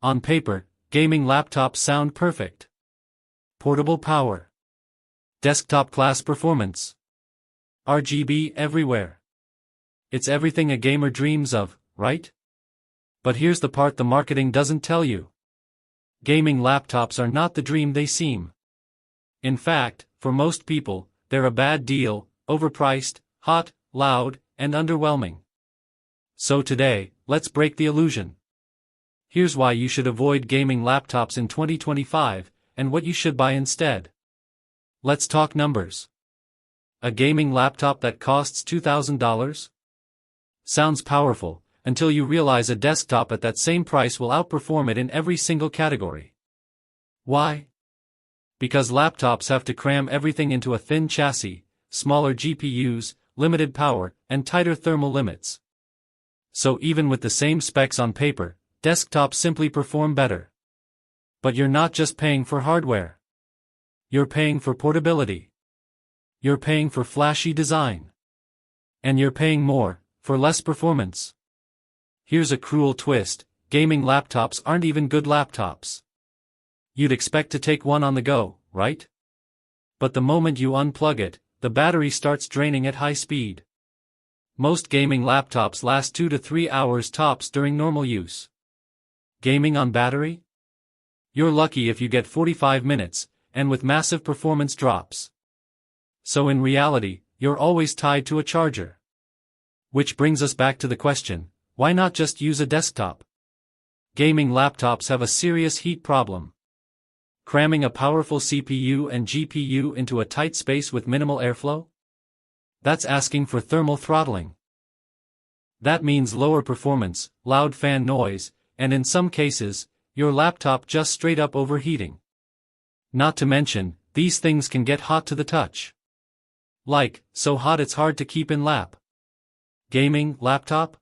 On paper, gaming laptops sound perfect. Portable power. Desktop class performance. RGB everywhere. It's everything a gamer dreams of, right? But here's the part the marketing doesn't tell you. Gaming laptops are not the dream they seem. In fact, for most people, they're a bad deal, overpriced, hot, loud, and underwhelming. So today, let's break the illusion. Here's why you should avoid gaming laptops in 2025, and what you should buy instead. Let's talk numbers. A gaming laptop that costs $2,000? Sounds powerful, until you realize a desktop at that same price will outperform it in every single category. Why? Because laptops have to cram everything into a thin chassis, smaller GPUs, limited power, and tighter thermal limits. So even with the same specs on paper, desktops simply perform better. But you're not just paying for hardware. You're paying for portability. You're paying for flashy design. And you're paying more, for less performance. Here's a cruel twist: gaming laptops aren't even good laptops. You'd expect to take one on the go, right? But the moment you unplug it, the battery starts draining at high speed. Most gaming laptops last 2 to 3 hours tops during normal use. Gaming on battery? You're lucky if you get 45 minutes, and with massive performance drops. So in reality, you're always tied to a charger. Which brings us back to the question, why not just use a desktop? Gaming laptops have a serious heat problem. Cramming a powerful CPU and GPU into a tight space with minimal airflow? That's asking for thermal throttling. That means lower performance, loud fan noise, and in some cases, your laptop just straight up overheating. Not to mention, these things can get hot to the touch. Like, so hot it's hard to keep in lap. Gaming laptop?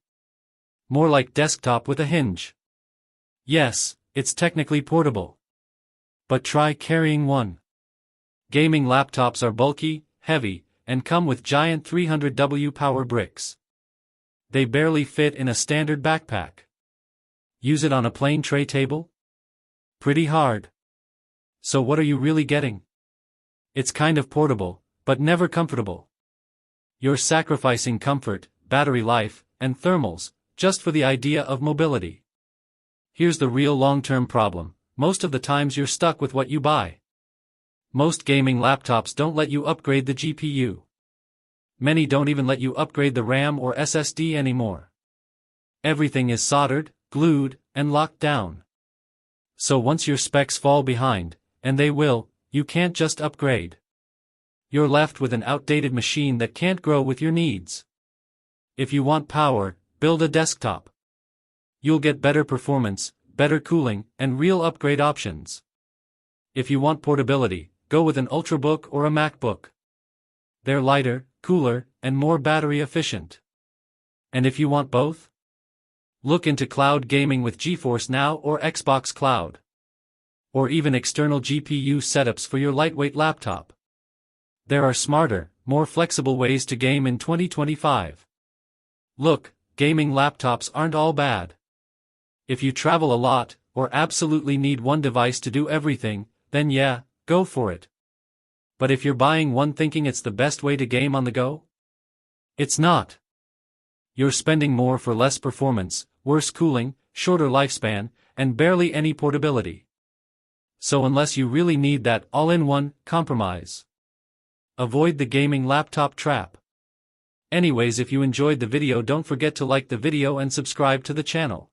More like desktop with a hinge. Yes, it's technically portable. But try carrying one. Gaming laptops are bulky, heavy, and come with giant 300W power bricks. They barely fit in a standard backpack. Use it on a plain tray table? Pretty hard. So what are you really getting? It's kind of portable, but never comfortable. You're sacrificing comfort, battery life, and thermals, just for the idea of mobility. Here's the real long-term problem: most of the times you're stuck with what you buy. Most gaming laptops don't let you upgrade the GPU. Many don't even let you upgrade the RAM or SSD anymore. Everything is soldered, glued, and locked down. So once your specs fall behind, and they will, you can't just upgrade. You're left with an outdated machine that can't grow with your needs. If you want power, build a desktop. You'll get better performance, better cooling, and real upgrade options. If you want portability, go with an Ultrabook or a MacBook. They're lighter, cooler, and more battery efficient. And if you want both? Look into cloud gaming with GeForce Now or Xbox Cloud. Or even external GPU setups for your lightweight laptop. There are smarter, more flexible ways to game in 2025. Look, gaming laptops aren't all bad. If you travel a lot, or absolutely need one device to do everything, then yeah, go for it. But if you're buying one thinking it's the best way to game on the go? It's not. You're spending more for less performance, worse cooling, shorter lifespan, and barely any portability. So unless you really need that all-in-one, compromise. Avoid the gaming laptop trap. Anyways, if you enjoyed the video, don't forget to like the video and subscribe to the channel.